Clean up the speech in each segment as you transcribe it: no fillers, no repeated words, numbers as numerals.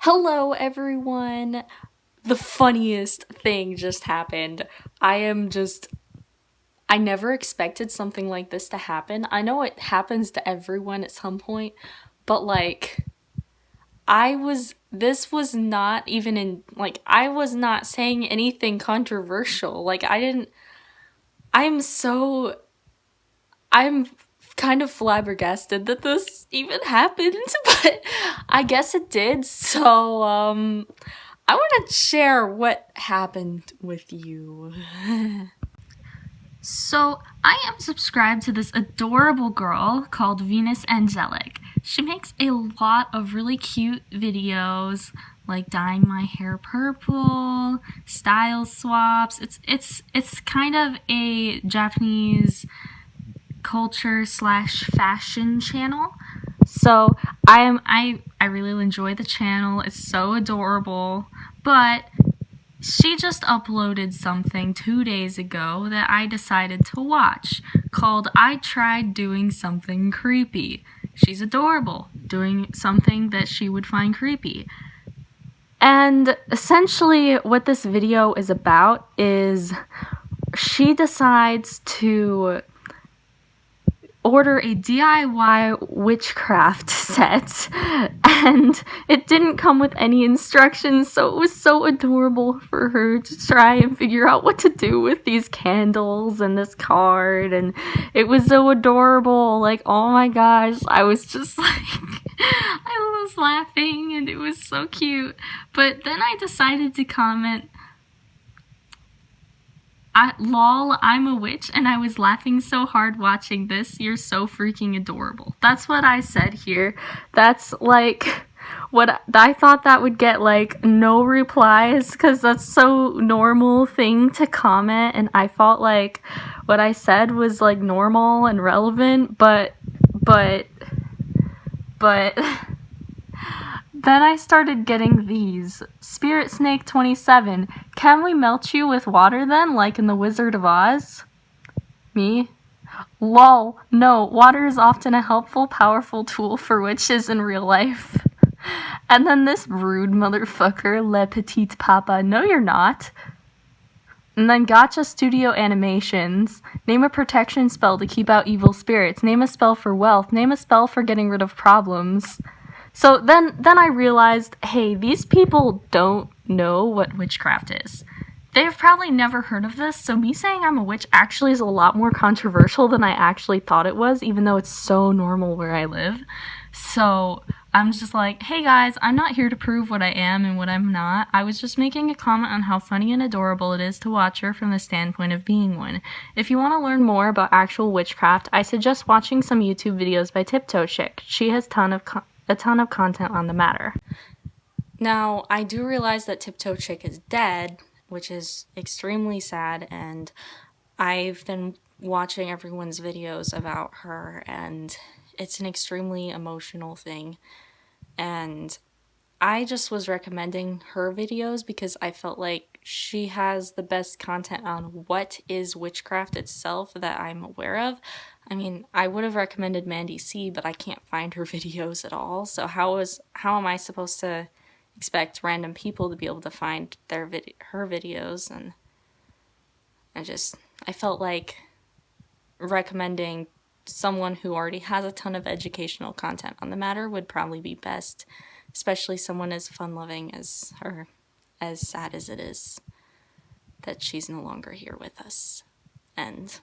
Hello, everyone. The funniest thing just happened. I never expected something like this to happen. I know it happens to everyone at some point, but this was not even I was not saying anything controversial. I'm kind of flabbergasted that this even happened, but I guess it did. So, I want to share what happened with you. So, I am subscribed to this adorable girl called Venus Angelic. She makes a lot of really cute videos, like dyeing my hair purple, style swaps. It's kind of a Japanese culture / fashion channel. So I really enjoy the channel. It's so adorable. But she just uploaded something 2 days ago that I decided to watch called I Tried Doing Something Creepy. She's adorable, doing something that she would find creepy. And essentially what this video is about is she decides to order a DIY witchcraft set, and it didn't come with any instructions, so it was so adorable for her to try and figure out what to do with these candles and this card, and it was so adorable. Like, oh my gosh, I was just I was laughing, and it was so cute. But then I decided to comment, lol, I'm a witch, and I was laughing so hard watching this. You're so freaking adorable. That's what I said here. That's what I thought that would get no replies, because that's so normal thing to comment, and I felt like what I said was normal and relevant, but then I started getting these. Spirit Snake 27. Can we melt you with water then, like in The Wizard of Oz? Me? Lol. No, water is often a helpful, powerful tool for witches in real life. And then this rude motherfucker, Le Petit Papa. No, you're not. And then Gotcha Studio Animations. Name a protection spell to keep out evil spirits. Name a spell for wealth. Name a spell for getting rid of problems. So then I realized, hey, these people don't know what witchcraft is. They've probably never heard of this, so me saying I'm a witch actually is a lot more controversial than I actually thought it was, even though it's so normal where I live. So I'm just like, hey guys, I'm not here to prove what I am and what I'm not. I was just making a comment on how funny and adorable it is to watch her from the standpoint of being one. If you want to learn more about actual witchcraft, I suggest watching some YouTube videos by Tiptoe Chick. She has a ton of content on the matter. Now, I do realize that Tiptoe Chick is dead, which is extremely sad, and I've been watching everyone's videos about her, and it's an extremely emotional thing, and I just was recommending her videos because I felt like she has the best content on what is witchcraft itself that I'm aware of. I mean, I would have recommended Mandy C, but I can't find her videos at all, so how am I supposed to expect random people to be able to find her videos? And I felt like recommending someone who already has a ton of educational content on the matter would probably be best, especially someone as fun-loving as her, as sad as it is that she's no longer here with us. And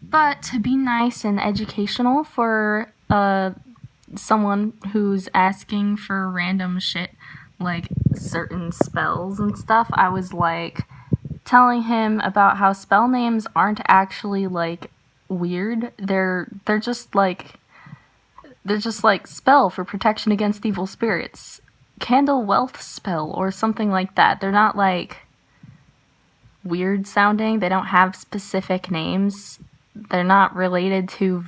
but to be nice and educational for someone who's asking for random shit like certain spells and stuff, I was telling him about how spell names aren't actually weird. They're just spell for protection against evil spirits. Candle wealth spell or something like that. They're not weird sounding. They don't have specific names. They're not related to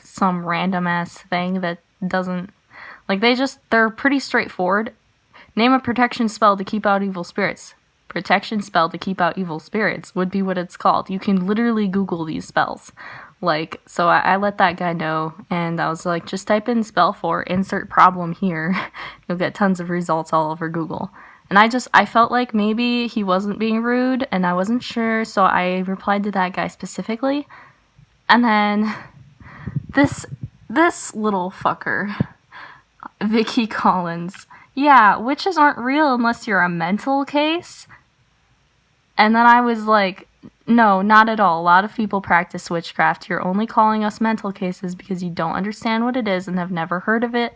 some random ass thing that doesn't they're pretty straightforward. Name a protection spell to keep out evil spirits. Protection spell to keep out evil spirits would be what it's called. You can literally Google these spells. Like, so I let that guy know, and I was like, just type in spell for insert problem here. You'll get tons of results all over Google. And I felt like maybe he wasn't being rude, and I wasn't sure, so I replied to that guy specifically. And then this little fucker, Vicky Collins, yeah, witches aren't real unless you're a mental case. And then I was like, no, not at all. A lot of people practice witchcraft. You're only calling us mental cases because you don't understand what it is and have never heard of it,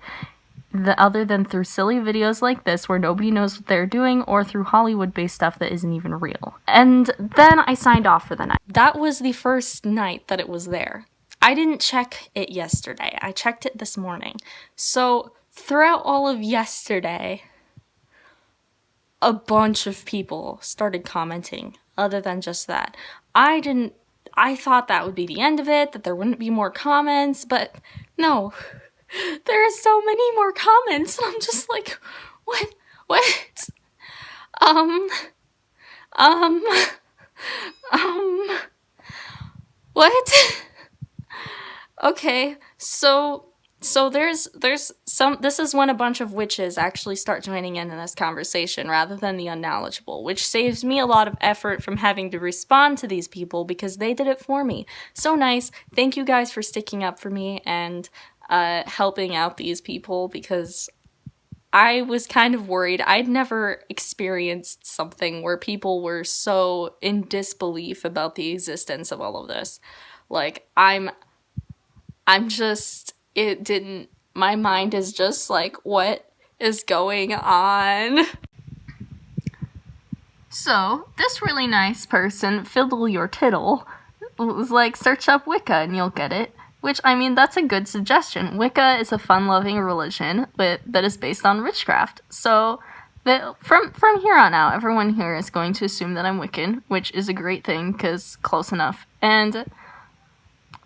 other than through silly videos like this where nobody knows what they're doing, or through Hollywood-based stuff that isn't even real. And then I signed off for the night. That was the first night that it was there. I didn't check it yesterday. I checked it this morning. So throughout all of yesterday, a bunch of people started commenting other than just that. I thought that would be the end of it, that there wouldn't be more comments, but no, there are so many more comments, and I'm just like, what, what? Okay, so there's some, this is when a bunch of witches actually start joining in this conversation rather than the unknowledgeable, which saves me a lot of effort from having to respond to these people because they did it for me. So nice. Thank you guys for sticking up for me and helping out these people, because I was kind of worried. I'd never experienced something where people were so in disbelief about the existence of all of this. Like, I'm just, it didn't, my mind is just like, what is going on? So, this really nice person, Fiddle Your Tiddle, was like, search up Wicca and you'll get it. Which, I mean, that's a good suggestion. Wicca is a fun-loving religion that is based on witchcraft. So, from here on out, everyone here is going to assume that I'm Wiccan, which is a great thing, because close enough. And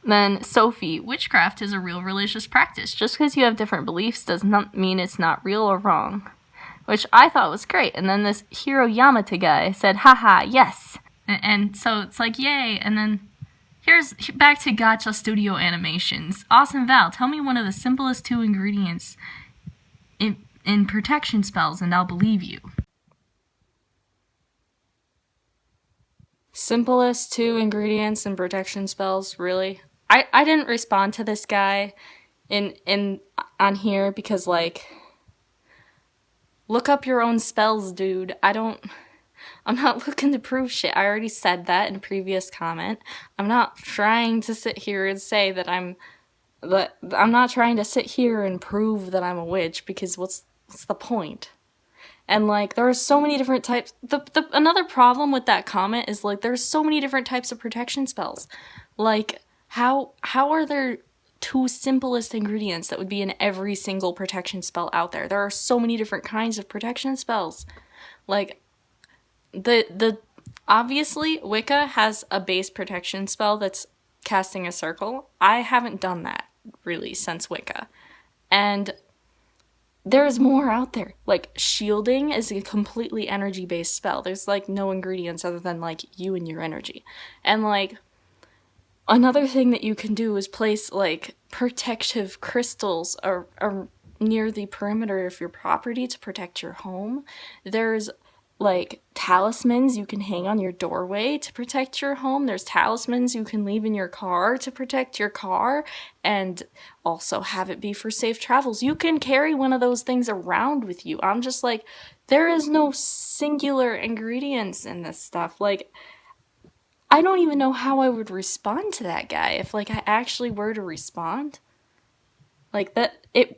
then, Sophie, witchcraft is a real religious practice. Just because you have different beliefs does not mean it's not real or wrong. Which I thought was great. And then this Hiro Yamata guy said, haha, yes. And so it's like, yay. And then here's back to Gotcha Studio Animations. AwwesomeVal, tell me one of the simplest 2 ingredients in protection spells and I'll believe you. Simplest 2 ingredients in protection spells, really? I didn't respond to this guy on here because, like, look up your own spells, dude. I'm not looking to prove shit. I already said that in a previous comment. I'm not trying to sit here and say that I'm not trying to sit here and prove that I'm a witch, because what's the point? And, like, there are so many different types. Another problem with that comment is, like, there's so many different types of protection spells. Like, how are there 2 simplest ingredients that would be in every single protection spell out there? There are so many different kinds of protection spells. Like, obviously, Wicca has a base protection spell that's casting a circle. I haven't done that, really, since Wicca. And there's more out there. Like, shielding is a completely energy-based spell. There's, like, no ingredients other than, like, you and your energy. And, like, another thing that you can do is place, like, protective crystals near the perimeter of your property to protect your home. There's, like, talismans you can hang on your doorway to protect your home. There's talismans you can leave in your car to protect your car and also have it be for safe travels. You can carry one of those things around with you. I'm just like, there is no singular ingredients in this stuff. Like, I don't even know how I would respond to that guy if, like, I actually were to respond. Like,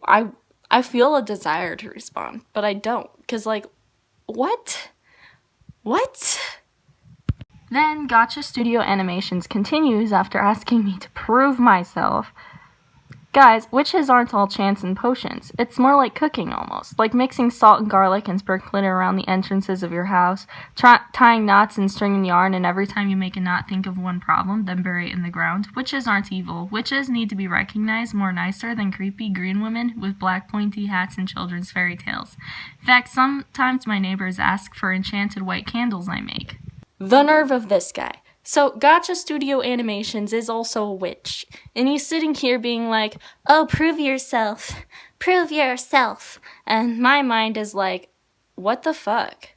I feel a desire to respond, but I don't, because, like, what? Then Gotcha Studio Animations continues after asking me to prove myself. Guys, witches aren't all chants and potions. It's more like cooking almost. Like mixing salt and garlic and sprinkling it around the entrances of your house, tying knots and stringing yarn, and every time you make a knot, think of one problem, then bury it in the ground. Witches aren't evil. Witches need to be recognized more nicer than creepy green women with black pointy hats and children's fairy tales. In fact, sometimes my neighbors ask for enchanted white candles I make. The nerve of this guy. So, Gotcha Studio Animations is also a witch. And he's sitting here being like, oh, prove yourself. Prove yourself. And my mind is like, what the fuck?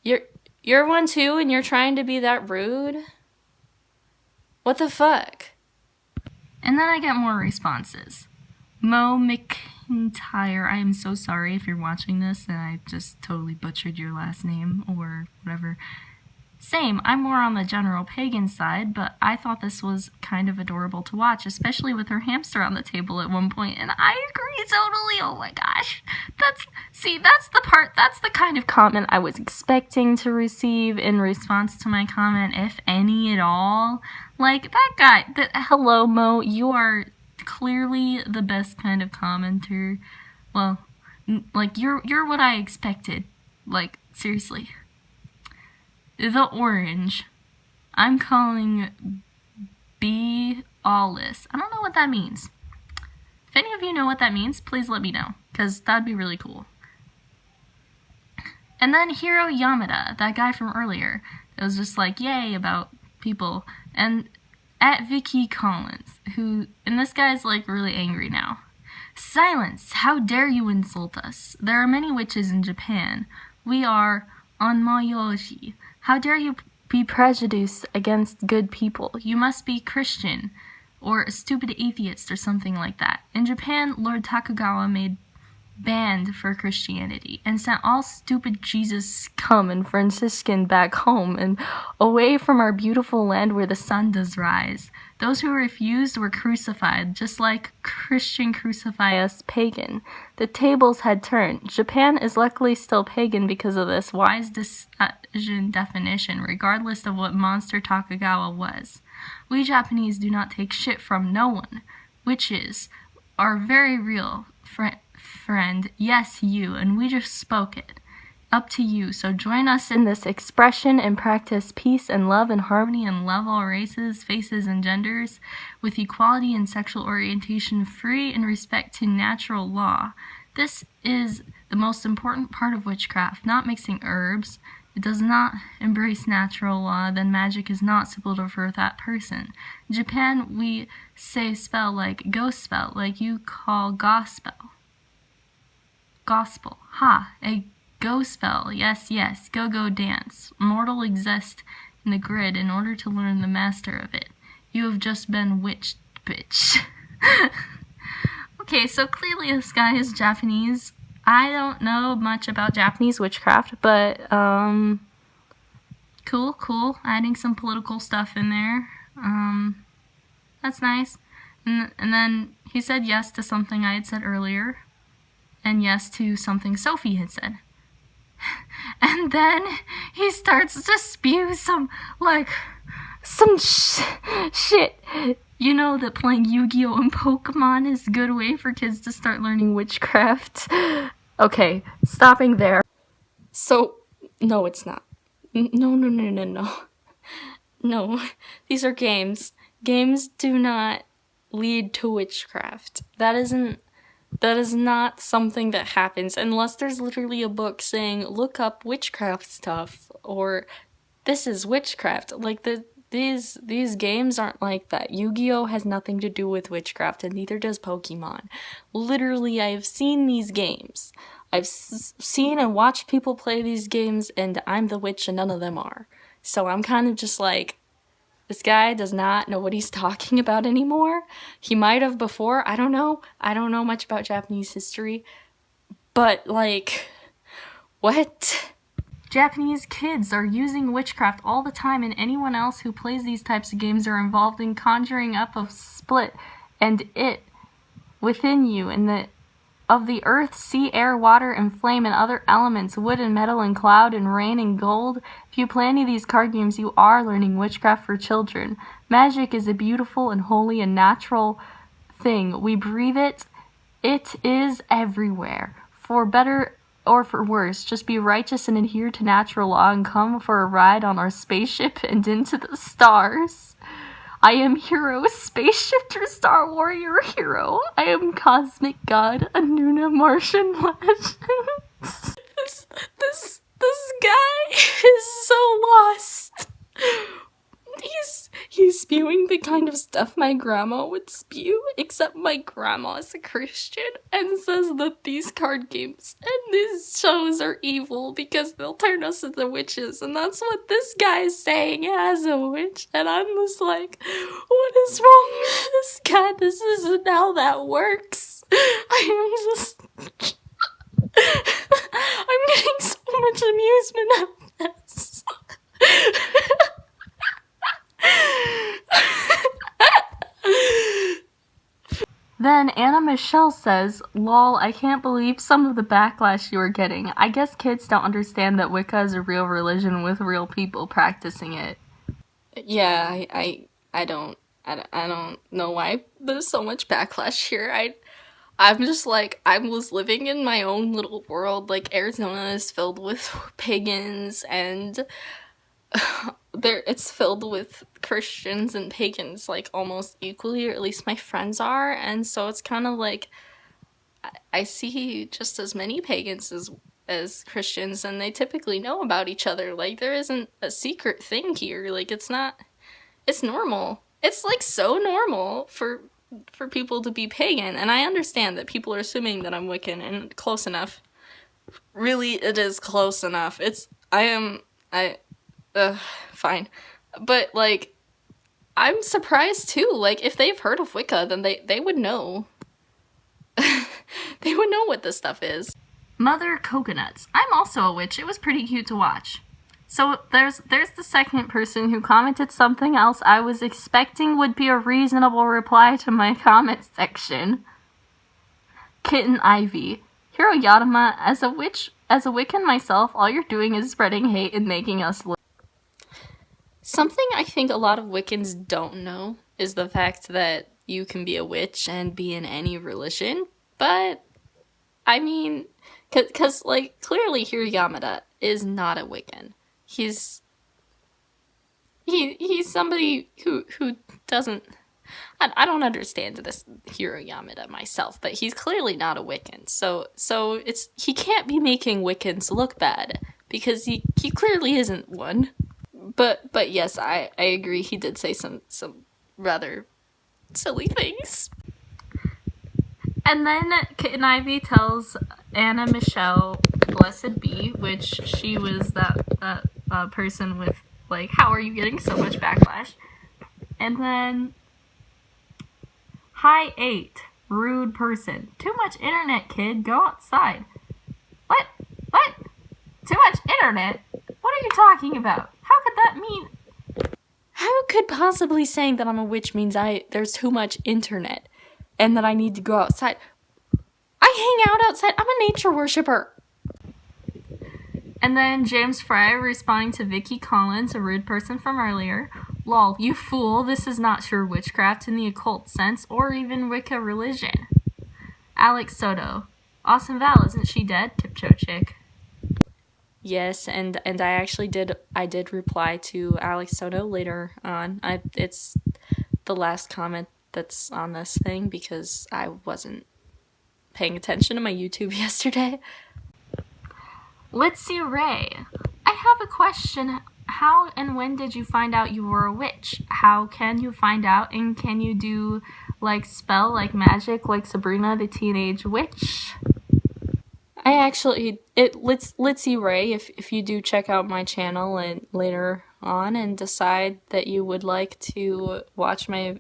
You're one too and you're trying to be that rude? What the fuck? And then I get more responses. Mo McIntyre, I am so sorry if you're watching this and I just totally butchered your last name or whatever. Same, I'm more on the general pagan side, but I thought this was kind of adorable to watch, especially with her hamster on the table at one point, and I agree totally. Oh my gosh. That's the kind of comment I was expecting to receive in response to my comment, if any at all. Like, that guy, hello Mo, you are clearly the best kind of commenter. Well, like, you're what I expected. Like, seriously. The orange. I'm calling B Awless. I don't know what that means. If any of you know what that means, please let me know, because that'd be really cool. And then Hiro Yamada, that guy from earlier, it was just like, yay, about people. And at Vicky Collins, and this guy's like really angry now. Silence! How dare you insult us? There are many witches in Japan. We are onmyoji. How dare you be prejudiced against good people? You must be Christian, or a stupid atheist, or something like that. In Japan, Lord Tokugawa made banned for Christianity and sent all stupid Jesus scum and Franciscan back home and away from our beautiful land where the sun does rise. Those who refused were crucified, just like Christian crucify us pagan. The tables had turned. Japan is luckily still pagan because of this wise decision definition, regardless of what monster Tokugawa was. We Japanese do not take shit from no one. Witches are very real, friend, yes, you, and we just spoke it. Up to you, so join us in this expression and practice peace and love and harmony and love all races, faces, and genders with equality and sexual orientation free in respect to natural law. This is the most important part of witchcraft, not mixing herbs. It does not embrace natural law, then magic is not suitable for that person. In Japan, we say spell like ghost spell, like you call gospel. Gospel. Ha, a go spell. Yes, yes, go dance. Mortal exist in the grid in order to learn the master of it. You have just been witched, bitch. Okay, so clearly this guy is Japanese. I don't know much about Japanese witchcraft, but, cool. Adding some political stuff in there. That's nice. And then he said yes to something I had said earlier. And yes to something Sophie had said. And then he starts to spew some shit. You know that playing Yu-Gi-Oh! And Pokemon is a good way for kids to start learning witchcraft. Okay, stopping there. So, no, it's not. No. No, these are games. Games do not lead to witchcraft. That is not something that happens unless there's literally a book saying, look up witchcraft stuff, or this is witchcraft. Like, these games aren't like that. Yu-Gi-Oh! Has nothing to do with witchcraft, and neither does Pokemon. Literally, I have seen these games. I've seen and watched people play these games, and I'm the witch and none of them are. So I'm kind of just like, this guy does not know what he's talking about anymore. He might have before, I don't know. I don't know much about Japanese history. But, like, what? Japanese kids are using witchcraft all the time, and anyone else who plays these types of games are involved in conjuring up a split and it within you and of the earth, sea, air, water, and flame, and other elements, wood and metal and cloud and rain and gold. If you play any of these card games, you are learning witchcraft for children. Magic is a beautiful and holy and natural thing. We breathe it. It is everywhere. For better or for worse, just be righteous and adhere to natural law and come for a ride on our spaceship and into the stars. I am Hero, Spaceshifter, Star Warrior Hero. I am Cosmic God, Anuna Martian Legend. This guy is so lost. He's spewing the kind of stuff my grandma would spew, except my grandma is a Christian and says that these card games and these shows are evil because they'll turn us into witches, and that's what this guy is saying as a witch, and I'm just like, what is wrong with this guy? This isn't how that works. I am just... I'm getting so much amusement out of this. Then Anna Michelle says, lol, I can't believe some of the backlash you are getting. I guess kids don't understand that Wicca is a real religion with real people practicing it. Yeah, I don't know why there's so much backlash here. I'm just like, I was living in my own little world. Like, Arizona is filled with pagans, and it's filled with Christians and pagans, like, almost equally, or at least my friends are, and so it's kind of like, I see just as many pagans as Christians, and they typically know about each other. Like, there isn't a secret thing here. Like, it's normal. It's, like, so normal for people to be pagan, and I understand that people are assuming that I'm Wiccan, and close enough. Really, it is close enough. Fine. But, like, I'm surprised, too. Like, if they've heard of Wicca, then they would know. They would know what this stuff is. Mother Coconuts. I'm also a witch. It was pretty cute to watch. So there's the second person who commented something else I was expecting would be a reasonable reply to my comment section. Kitten Ivy. Hiro Yadama, as a Wiccan myself, all you're doing is spreading hate and making us look. Something I think a lot of Wiccans don't know is the fact that you can be a witch and be in any religion, but, I mean, cause like, clearly Hiro Yamada is not a Wiccan. He's somebody who doesn't... I don't understand this Hiro Yamada myself, but he's clearly not a Wiccan. So he can't be making Wiccans look bad, because he clearly isn't one. But yes, I agree, he did say some rather silly things. And then Kitten Ivy tells Anna Michelle, blessed be, which she was that person with, like, how are you getting so much backlash? And then, hi 8, rude person. Too much internet, kid, go outside. What? Too much internet? What are you talking about? How could that mean? How could possibly saying that I'm a witch means there's too much internet and that I need to go outside? I hang out outside. I'm a nature worshiper. And then James Fry responding to Vicky Collins, a rude person from earlier. Lol, you fool, this is not true witchcraft in the occult sense or even Wicca religion. Alex Soto. AwwesomeVal, isn't she dead? Tiptoe chick. Yes, and I actually did reply to Alex Soto later on. It's the last comment that's on this thing because I wasn't paying attention to my YouTube yesterday. Let's see, Ray. I have a question. How and when did you find out you were a witch? How can you find out, and can you do, like, spell, like, magic, like Sabrina the Teenage Witch? I actually, let's see, Ray, if you do check out my channel and later on and decide that you would like to watch my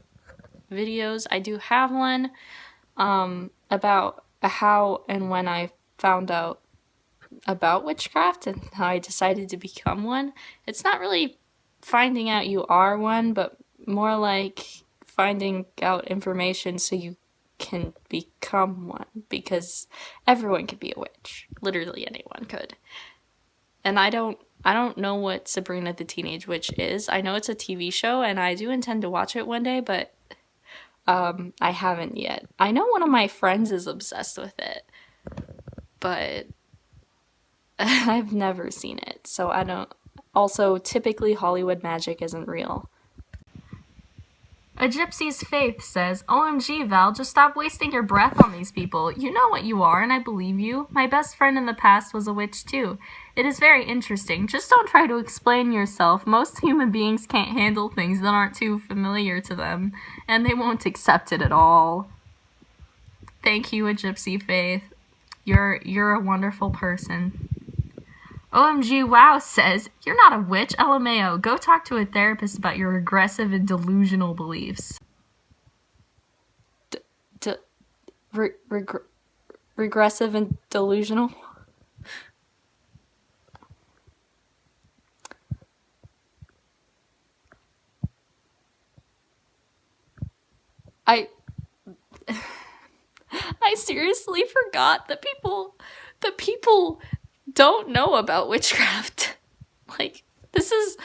videos, I do have one about how and when I found out about witchcraft and how I decided to become one. It's not really finding out you are one, but more like finding out information so you can become one, because everyone could be a witch. Literally anyone could. And I don't know what Sabrina the Teenage Witch is. I know it's a TV show and I do intend to watch it one day, but I haven't yet. I know one of my friends is obsessed with it, but I've never seen it, so I don't. Also, typically Hollywood magic isn't real. A Gypsy's Faith says, OMG, Val, just stop wasting your breath on these people. You know what you are, and I believe you. My best friend in the past was a witch, too. It is very interesting. Just don't try to explain yourself. Most human beings can't handle things that aren't too familiar to them, and they won't accept it at all. Thank you, A Gypsy Faith. You're a wonderful person. OMG Wow says, you're not a witch, LMAO. Go talk to a therapist about your regressive and delusional beliefs. Regressive and delusional? I seriously forgot that people don't know about witchcraft. Like, this is,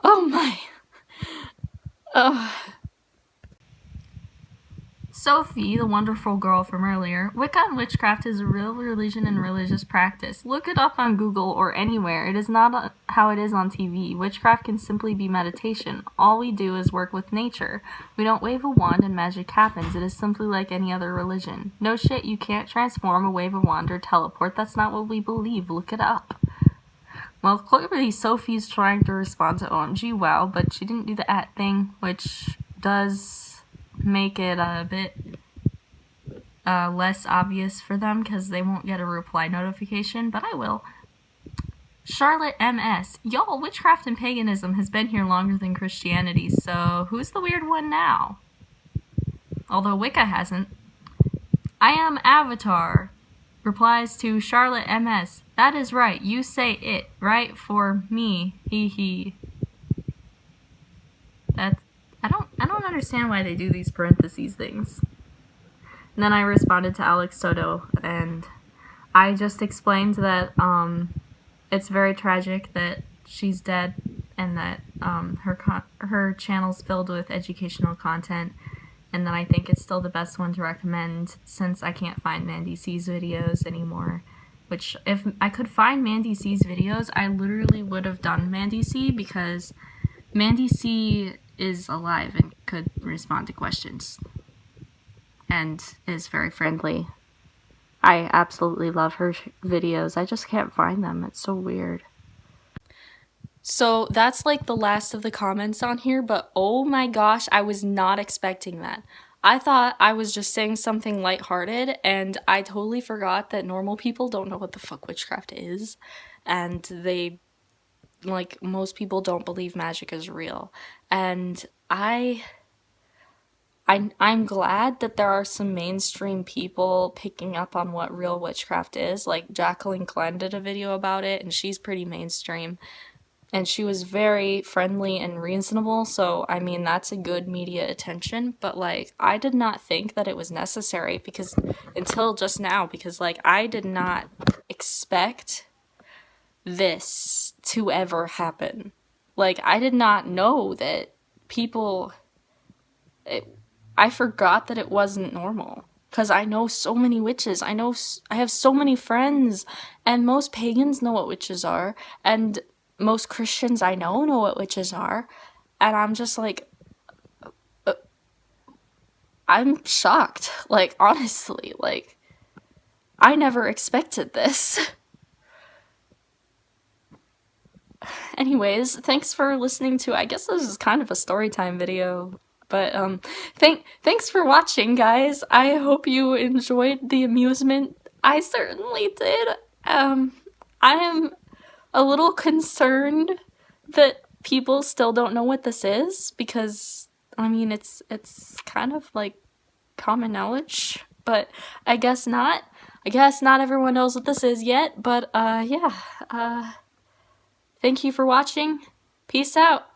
oh my. Sophie, the wonderful girl from earlier, Wicca and witchcraft is a real religion and religious practice. Look it up on Google or anywhere. It is not how it is on TV. Witchcraft can simply be meditation. All we do is work with nature. We don't wave a wand and magic happens. It is simply like any other religion. No shit, you can't transform a wave a wand or teleport. That's not what we believe. Look it up. Well, clearly Sophie's trying to respond to OMG Wow, but she didn't do the @ thing, which does make it a bit less obvious for them because they won't get a reply notification, but I will. Charlotte MS. Y'all, witchcraft and paganism has been here longer than Christianity, so who's the weird one now? Although Wicca hasn't. I am Avatar. Replies to Charlotte MS. That is right. You say it, right? For me. Hee hee. I don't understand why they do these parentheses things. And then I responded to Alex Soto, and I just explained that it's very tragic that she's dead, and that her channel's filled with educational content, and that I think it's still the best one to recommend since I can't find Mandy C's videos anymore. Which, if I could find Mandy C's videos, I literally would have done Mandy C, because Mandy C is alive and could respond to questions and is very friendly. I absolutely love her videos. I just can't find them. It's so weird. So that's like the last of the comments on here, but oh my gosh, I was not expecting that. I thought I was just saying something lighthearted, and I totally forgot that normal people don't know what the fuck witchcraft is, and they, like, most people don't believe magic is real. And I'm glad that there are some mainstream people picking up on what real witchcraft is. Like, Jacqueline Glenn did a video about it, and she's pretty mainstream. And she was very friendly and reasonable, so, I mean, that's a good media attention. But, like, I did not think that it was necessary, because, until just now, because, like, I did not expect this to ever happen. Like, I did not know that people... I forgot that it wasn't normal. Because I know so many witches. I have so many friends. And most pagans know what witches are. And most Christians I know what witches are. And I'm just like... I'm shocked. Like, honestly. Like, I never expected this. Anyways, thanks for listening to... I guess this is kind of a story time video. But, thanks for watching, guys. I hope you enjoyed the amusement. I certainly did. I am a little concerned that people still don't know what this is, because, I mean, it's kind of, like, common knowledge, but I guess not. I guess not everyone knows what this is yet, but, yeah. Thank you for watching. Peace out.